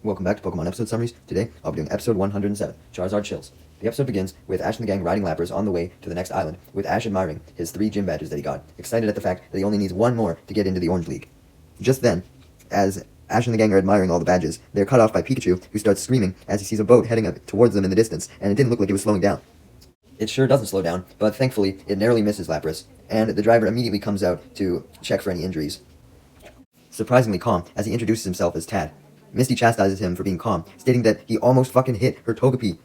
Welcome back to Pokemon episode summaries. Today, I'll be doing episode 107, Charizard Chills. The episode begins with Ash and the gang riding Lapras on the way to the next island, with Ash admiring his 3 gym badges that he got, excited at the fact that he only needs 1 more to get into the Orange League. Just then, as Ash and the gang are admiring all the badges, they're cut off by Pikachu, who starts screaming as he sees a boat heading towards them in the distance, and it didn't look like it was slowing down. It sure doesn't slow down, but thankfully, it narrowly misses Lapras, and the driver immediately comes out to check for any injuries. Surprisingly calm as he introduces himself as Tad. Misty chastises him for being calm, stating that he almost fucking hit her Togepi.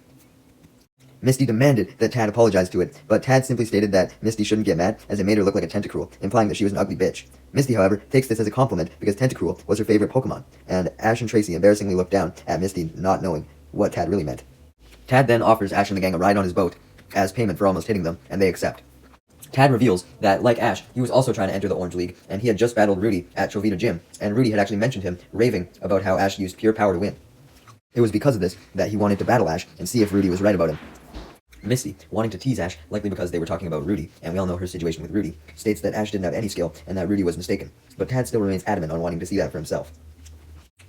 Misty demanded that Tad apologize to it, but Tad simply stated that Misty shouldn't get mad as it made her look like a Tentacruel, implying that she was an ugly bitch. Misty, however, takes this as a compliment because Tentacruel was her favorite Pokemon, and Ash and Tracy embarrassingly look down at Misty, not knowing what Tad really meant. Tad then offers Ash and the gang a ride on his boat as payment for almost hitting them, and they accept. Tad reveals that, like Ash, he was also trying to enter the Orange League, and he had just battled Rudy at Trovita Gym, and Rudy had actually mentioned him raving about how Ash used pure power to win. It was because of this that he wanted to battle Ash and see if Rudy was right about him. Misty, wanting to tease Ash, likely because they were talking about Rudy, and we all know her situation with Rudy, states that Ash didn't have any skill and that Rudy was mistaken, but Tad still remains adamant on wanting to see that for himself,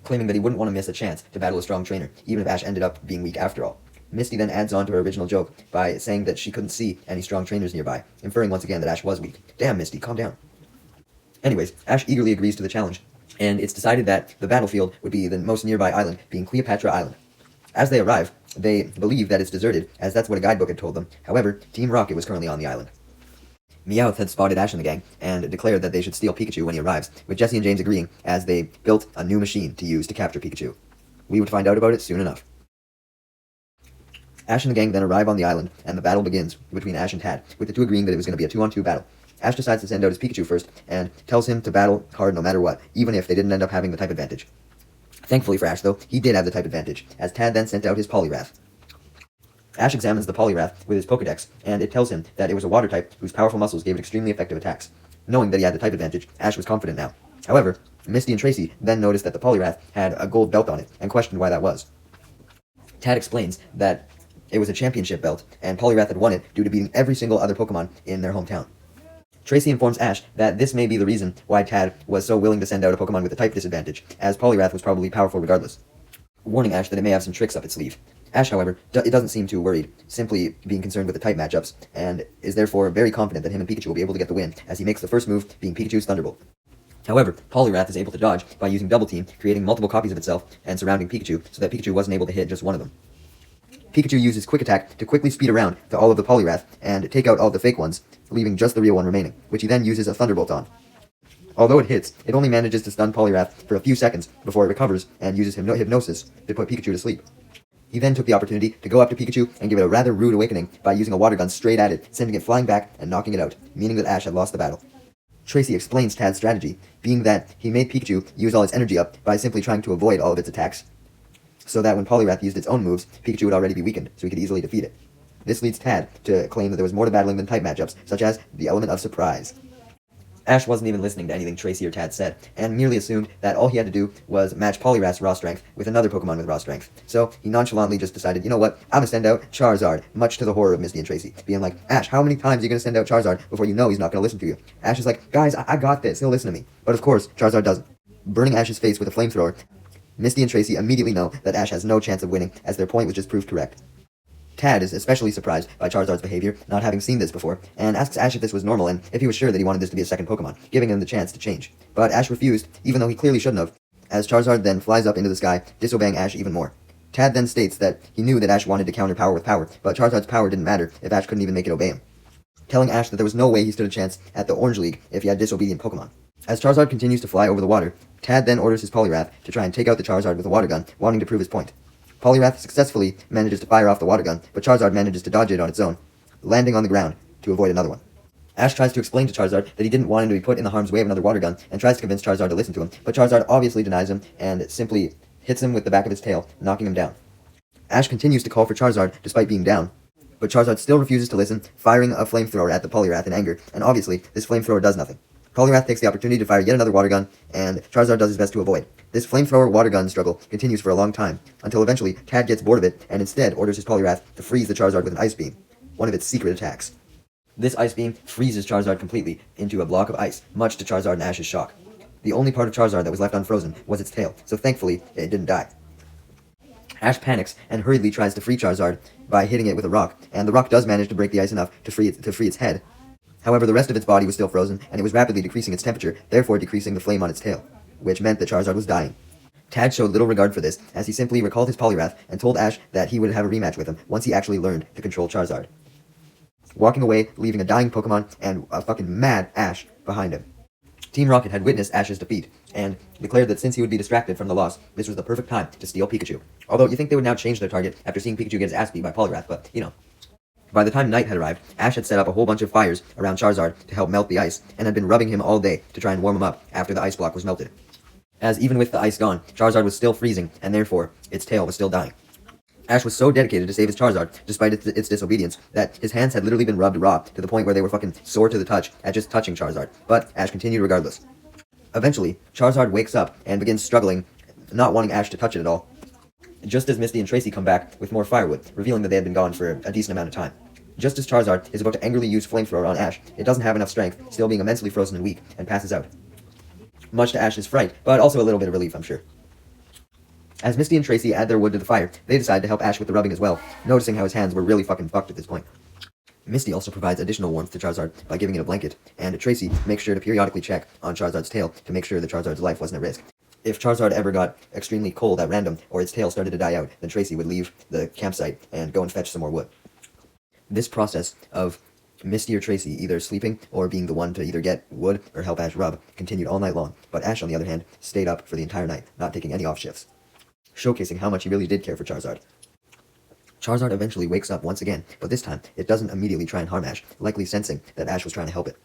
claiming that he wouldn't want to miss a chance to battle a strong trainer, even if Ash ended up being weak after all. Misty then adds on to her original joke by saying that she couldn't see any strong trainers nearby, inferring once again that Ash was weak. Damn, Misty, calm down. Anyways, Ash eagerly agrees to the challenge, and it's decided that the battlefield would be the most nearby island, being Cleopatra Island. As they arrive, they believe that it's deserted, as that's what a guidebook had told them. However, Team Rocket was currently on the island. Meowth had spotted Ash and the gang, and declared that they should steal Pikachu when he arrives, with Jessie and James agreeing, as they built a new machine to use to capture Pikachu. We would find out about it soon enough. Ash and the gang then arrive on the island, and the battle begins between Ash and Tad, with the two agreeing that it was going to be a 2-on-2 battle. Ash decides to send out his Pikachu first, and tells him to battle hard no matter what, even if they didn't end up having the type advantage. Thankfully for Ash, though, he did have the type advantage, as Tad then sent out his Poliwrath. Ash examines the Poliwrath with his Pokedex, and it tells him that it was a water type whose powerful muscles gave it extremely effective attacks. Knowing that he had the type advantage, Ash was confident now. However, Misty and Tracy then noticed that the Poliwrath had a gold belt on it, and questioned why that was. Tad explains that it was a championship belt, and Poliwrath had won it due to beating every single other Pokemon in their hometown. Tracy informs Ash that this may be the reason why Tad was so willing to send out a Pokemon with a type disadvantage, as Poliwrath was probably powerful regardless, warning Ash that it may have some tricks up its sleeve. Ash, however, it doesn't seem too worried, simply being concerned with the type matchups, and is therefore very confident that him and Pikachu will be able to get the win, as he makes the first move being Pikachu's Thunderbolt. However, Poliwrath is able to dodge by using Double Team, creating multiple copies of itself and surrounding Pikachu, so that Pikachu wasn't able to hit just one of them. Pikachu uses Quick Attack to quickly speed around to all of the Poliwrath and take out all the fake ones, leaving just the real one remaining, which he then uses a Thunderbolt on. Although it hits, it only manages to stun Poliwrath for a few seconds before it recovers and uses Hypnosis to put Pikachu to sleep. He then took the opportunity to go after Pikachu and give it a rather rude awakening by using a water gun straight at it, sending it flying back and knocking it out, meaning that Ash had lost the battle. Tracy explains Tad's strategy, being that he made Pikachu use all its energy up by simply trying to avoid all of its attacks, so that when Poliwrath used its own moves, Pikachu would already be weakened, so he could easily defeat it. This leads Tad to claim that there was more to battling than type matchups, such as the element of surprise. Ash wasn't even listening to anything Tracy or Tad said, and merely assumed that all he had to do was match Poliwrath's raw strength with another Pokemon with raw strength. So he nonchalantly just decided, you know what, I'm gonna send out Charizard, much to the horror of Misty and Tracy, being like, Ash, how many times are you gonna send out Charizard before you know he's not gonna listen to you? Ash is like, guys, I got this, he'll listen to me. But of course, Charizard doesn't. Burning Ash's face with a flamethrower, Misty and Tracy immediately know that Ash has no chance of winning, as their point was just proved correct. Tad is especially surprised by Charizard's behavior, not having seen this before, and asks Ash if this was normal and if he was sure that he wanted this to be a second Pokemon, giving him the chance to change. But Ash refused, even though he clearly shouldn't have, as Charizard then flies up into the sky, disobeying Ash even more. Tad then states that he knew that Ash wanted to counter power with power, but Charizard's power didn't matter if Ash couldn't even make it obey him, telling Ash that there was no way he stood a chance at the Orange League if he had disobedient Pokemon. As Charizard continues to fly over the water, Tad then orders his Poliwrath to try and take out the Charizard with a water gun, wanting to prove his point. Poliwrath successfully manages to fire off the water gun, but Charizard manages to dodge it on its own, landing on the ground to avoid another one. Ash tries to explain to Charizard that he didn't want him to be put in the harm's way of another water gun, and tries to convince Charizard to listen to him, but Charizard obviously denies him and simply hits him with the back of his tail, knocking him down. Ash continues to call for Charizard despite being down, but Charizard still refuses to listen, firing a flamethrower at the Poliwrath in anger, and obviously this flamethrower does nothing. Poliwrath takes the opportunity to fire yet another water gun, and Charizard does his best to avoid. This flamethrower water gun struggle continues for a long time, until eventually Tad gets bored of it and instead orders his Poliwrath to freeze the Charizard with an Ice Beam, one of its secret attacks. This Ice Beam freezes Charizard completely into a block of ice, much to Charizard and Ash's shock. The only part of Charizard that was left unfrozen was its tail, so thankfully it didn't die. Ash panics and hurriedly tries to free Charizard by hitting it with a rock, and the rock does manage to break the ice enough to free its head. However, the rest of its body was still frozen, and it was rapidly decreasing its temperature, therefore decreasing the flame on its tail, which meant that Charizard was dying. Tad showed little regard for this, as he simply recalled his Poliwrath and told Ash that he would have a rematch with him once he actually learned to control Charizard. Walking away, leaving a dying Pokemon and a fucking mad Ash behind him. Team Rocket had witnessed Ash's defeat, and declared that since he would be distracted from the loss, this was the perfect time to steal Pikachu. Although you think they would now change their target after seeing Pikachu get his ass beat by Poliwrath, but, you know. By the time night had arrived, Ash had set up a whole bunch of fires around Charizard to help melt the ice, and had been rubbing him all day to try and warm him up after the ice block was melted. As even with the ice gone, Charizard was still freezing, and therefore, its tail was still dying. Ash was so dedicated to save his Charizard, despite its disobedience, that his hands had literally been rubbed raw, to the point where they were fucking sore to the touch at just touching Charizard, but Ash continued regardless. Eventually, Charizard wakes up and begins struggling, not wanting Ash to touch it at all, just as Misty and Tracy come back with more firewood, revealing that they had been gone for a decent amount of time. Just as Charizard is about to angrily use Flamethrower on Ash, it doesn't have enough strength, still being immensely frozen and weak, and passes out. Much to Ash's fright, but also a little bit of relief, I'm sure. As Misty and Tracy add their wood to the fire, they decide to help Ash with the rubbing as well, noticing how his hands were really fucking fucked at this point. Misty also provides additional warmth to Charizard by giving it a blanket, and Tracy makes sure to periodically check on Charizard's tail to make sure that Charizard's life wasn't at risk. If Charizard ever got extremely cold at random, or its tail started to die out, then Tracy would leave the campsite and go and fetch some more wood. This process of Misty or Tracy either sleeping or being the one to either get wood or help Ash rub continued all night long, but Ash, on the other hand, stayed up for the entire night, not taking any off shifts, showcasing how much he really did care for Charizard. Charizard eventually wakes up once again, but this time, it doesn't immediately try and harm Ash, likely sensing that Ash was trying to help it.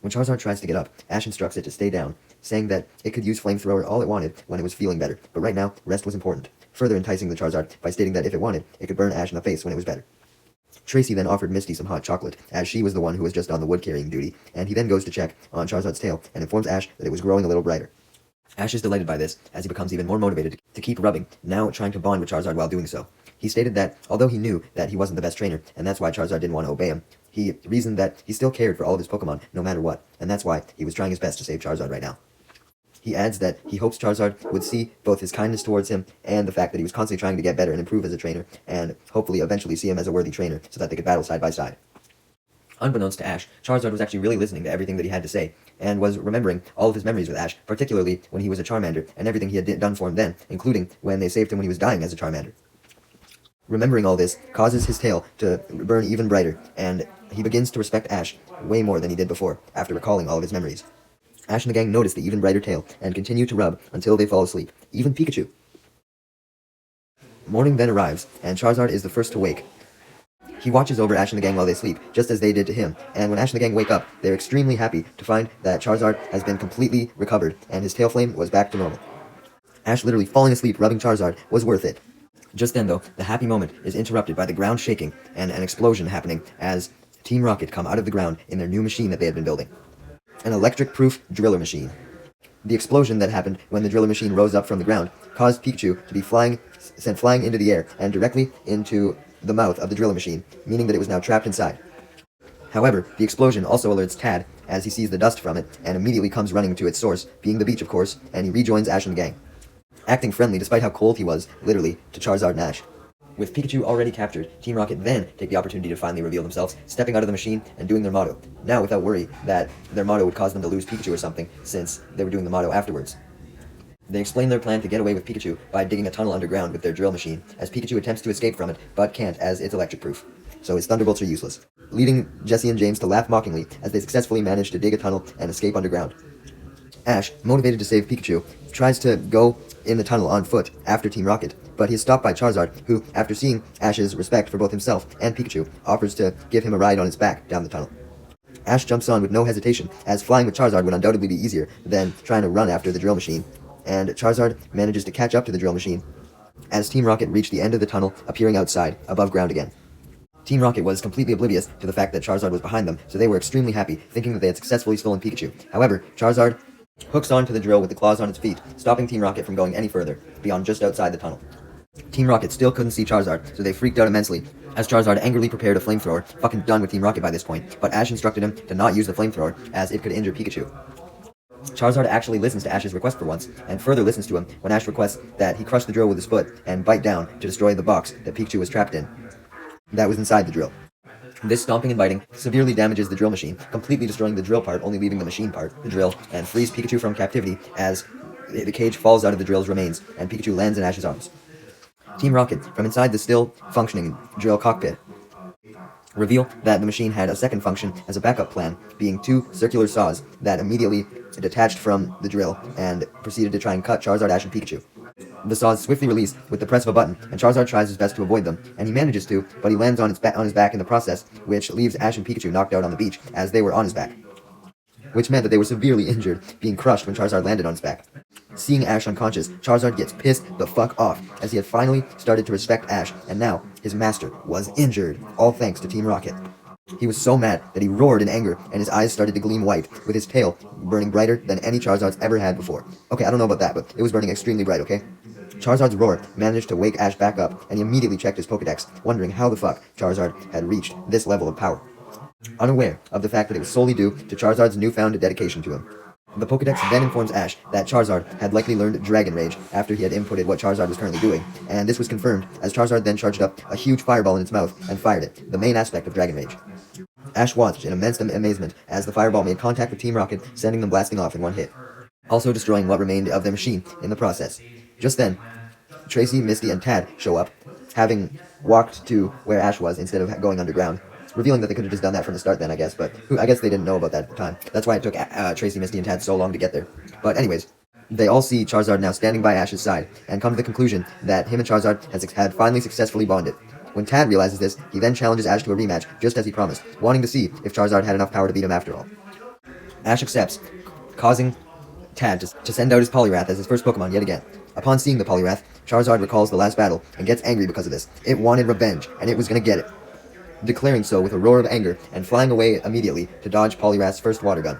When Charizard tries to get up, Ash instructs it to stay down, saying that it could use Flamethrower all it wanted when it was feeling better, but right now, rest was important, further enticing the Charizard by stating that if it wanted, it could burn Ash in the face when it was better. Tracy then offered Misty some hot chocolate, as she was the one who was just on the wood-carrying duty, and he then goes to check on Charizard's tail and informs Ash that it was growing a little brighter. Ash is delighted by this, as he becomes even more motivated to keep rubbing, now trying to bond with Charizard while doing so. He stated that, although he knew that he wasn't the best trainer, and that's why Charizard didn't want to obey him, he reasoned that he still cared for all of his Pokemon, no matter what, and that's why he was trying his best to save Charizard right now. He adds that he hopes Charizard would see both his kindness towards him and the fact that he was constantly trying to get better and improve as a trainer, and hopefully eventually see him as a worthy trainer so that they could battle side by side. Unbeknownst to Ash, Charizard was actually really listening to everything that he had to say, and was remembering all of his memories with Ash, particularly when he was a Charmander, and everything he had done for him then, including when they saved him when he was dying as a Charmander. Remembering all this causes his tail to burn even brighter, and he begins to respect Ash way more than he did before, after recalling all of his memories. Ash and the gang notice the even brighter tail, and continue to rub until they fall asleep, even Pikachu. Morning then arrives, and Charizard is the first to wake. He watches over Ash and the gang while they sleep, just as they did to him, and when Ash and the gang wake up, they're extremely happy to find that Charizard has been completely recovered, and his tail flame was back to normal. Ash literally falling asleep rubbing Charizard was worth it. Just then, though, the happy moment is interrupted by the ground shaking and an explosion happening as Team Rocket come out of the ground in their new machine that they had been building. An electric-proof driller machine. The explosion that happened when the driller machine rose up from the ground caused Pikachu to be sent flying into the air and directly into the mouth of the driller machine, meaning that it was now trapped inside. However, the explosion also alerts Tad as he sees the dust from it and immediately comes running to its source, being the beach of course, and he rejoins Ash and the gang. Acting friendly despite how cold he was, literally, to Charizard and Ash. With Pikachu already captured, Team Rocket then take the opportunity to finally reveal themselves, stepping out of the machine and doing their motto, now without worry that their motto would cause them to lose Pikachu or something, since they were doing the motto afterwards. They explain their plan to get away with Pikachu by digging a tunnel underground with their drill machine, as Pikachu attempts to escape from it, but can't as it's electric-proof. So his thunderbolts are useless, leading Jesse and James to laugh mockingly as they successfully manage to dig a tunnel and escape underground. Ash, motivated to save Pikachu, tries to go in the tunnel on foot after Team Rocket, but he is stopped by Charizard, who, after seeing Ash's respect for both himself and Pikachu, offers to give him a ride on his back down the tunnel. Ash jumps on with no hesitation, as flying with Charizard would undoubtedly be easier than trying to run after the drill machine, and Charizard manages to catch up to the drill machine, as Team Rocket reach the end of the tunnel, appearing outside, above ground again. Team Rocket was completely oblivious to the fact that Charizard was behind them, so they were extremely happy, thinking that they had successfully stolen Pikachu. However, Charizard hooks onto the drill with the claws on its feet, stopping Team Rocket from going any further, beyond just outside the tunnel. Team Rocket still couldn't see Charizard, so they freaked out immensely, as Charizard angrily prepared a flamethrower, fucking done with Team Rocket by this point, but Ash instructed him to not use the flamethrower, as it could injure Pikachu. Charizard actually listens to Ash's request for once, and further listens to him when Ash requests that he crush the drill with his foot and bite down to destroy the box that Pikachu was trapped in. That was inside the drill. This stomping and biting severely damages the drill machine, completely destroying the drill part, only leaving the machine part, the drill, and frees Pikachu from captivity as the cage falls out of the drill's remains, and Pikachu lands in Ash's arms. Team Rocket, from inside the still functioning drill cockpit, reveal that the machine had a second function as a backup plan, being two circular saws that immediately detached from the drill and proceeded to try and cut Charizard, Ash, and Pikachu. The saws swiftly release with the press of a button, and Charizard tries his best to avoid them, and he manages to, but he lands on his back in the process, which leaves Ash and Pikachu knocked out on the beach, as they were on his back. Which meant that they were severely injured, being crushed when Charizard landed on his back. Seeing Ash unconscious, Charizard gets pissed the fuck off, as he had finally started to respect Ash, and now his master was injured, all thanks to Team Rocket. He was so mad that he roared in anger, and his eyes started to gleam white, with his tail burning brighter than any Charizard's ever had before. Okay, I don't know about that, but it was burning extremely bright, okay? Charizard's roar managed to wake Ash back up, and he immediately checked his Pokédex, wondering how the fuck Charizard had reached this level of power. Unaware of the fact that it was solely due to Charizard's newfound dedication to him. The Pokédex then informs Ash that Charizard had likely learned Dragon Rage after he had inputted what Charizard was currently doing, and this was confirmed as Charizard then charged up a huge fireball in its mouth and fired it, the main aspect of Dragon Rage. Ash watched in immense amazement as the fireball made contact with Team Rocket, sending them blasting off in one hit, also destroying what remained of their machine in the process. Just then, Tracy, Misty, and Tad show up, having walked to where Ash was instead of going underground, revealing that they could have just done that from the start then, I guess, but I guess they didn't know about that at the time. That's why it took Tracy, Misty, and Tad so long to get there. But anyways, they all see Charizard now standing by Ash's side, and come to the conclusion that him and Charizard had finally successfully bonded. When Tad realizes this, he then challenges Ash to a rematch, just as he promised, wanting to see if Charizard had enough power to beat him after all. Ash accepts, causing Tad to send out his Poliwrath as his first Pokemon yet again. Upon seeing the Poliwrath, Charizard recalls the last battle and gets angry because of this. It wanted revenge, and it was gonna get it, declaring so with a roar of anger and flying away immediately to dodge Poliwrath's first water gun.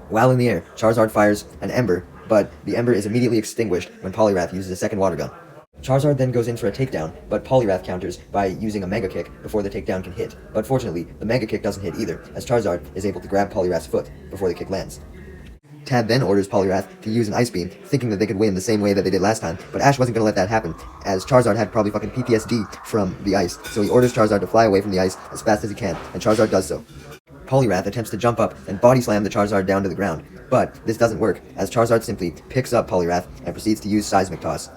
While in the air, Charizard fires an Ember, but the Ember is immediately extinguished when Poliwrath uses a second water gun. Charizard then goes in for a takedown, but Poliwrath counters by using a Mega Kick before the takedown can hit. But fortunately, the Mega Kick doesn't hit either, as Charizard is able to grab Poliwrath's foot before the kick lands. Tad then orders Poliwrath to use an Ice Beam, thinking that they could win the same way that they did last time, but Ash wasn't going to let that happen, as Charizard had probably fucking PTSD from the ice, so he orders Charizard to fly away from the ice as fast as he can, and Charizard does so. Poliwrath attempts to jump up and body slam the Charizard down to the ground, but this doesn't work, as Charizard simply picks up Poliwrath and proceeds to use Seismic Toss,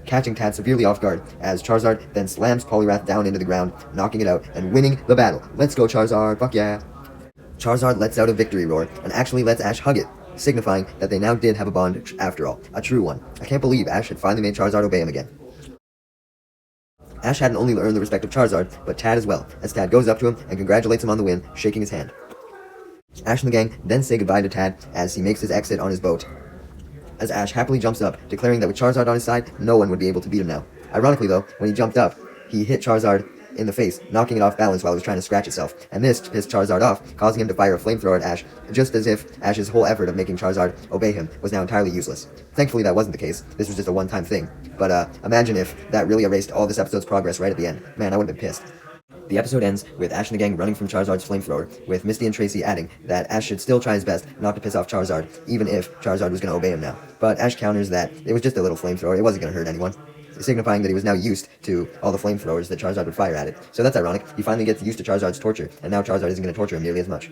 catching Tad severely off guard, as Charizard then slams Poliwrath down into the ground, knocking it out and winning the battle. Let's go, Charizard, fuck yeah! Charizard lets out a victory roar, and actually lets Ash hug it, signifying that they now did have a bond after all, a true one. I can't believe Ash had finally made Charizard obey him again. Ash hadn't only earned the respect of Charizard, but Tad as well, as Tad goes up to him and congratulates him on the win, shaking his hand. Ash and the gang then say goodbye to Tad as he makes his exit on his boat, as Ash happily jumps up, declaring that with Charizard on his side, no one would be able to beat him now. Ironically though, when he jumped up, he hit Charizard in the face, knocking it off balance while it was trying to scratch itself, and this pissed Charizard off, causing him to fire a flamethrower at Ash, just as if Ash's whole effort of making Charizard obey him was now entirely useless. Thankfully that wasn't the case, this was just a one-time thing, but imagine if that really erased all this episode's progress right at the end. Man, I would have been pissed. The episode ends with Ash and the gang running from Charizard's flamethrower, with Misty and Tracy adding that Ash should still try his best not to piss off Charizard, even if Charizard was going to obey him now. But Ash counters that it was just a little flamethrower, it wasn't going to hurt anyone, signifying that he was now used to all the flamethrowers that Charizard would fire at it. So that's ironic, he finally gets used to Charizard's torture, and now Charizard isn't going to torture him nearly as much.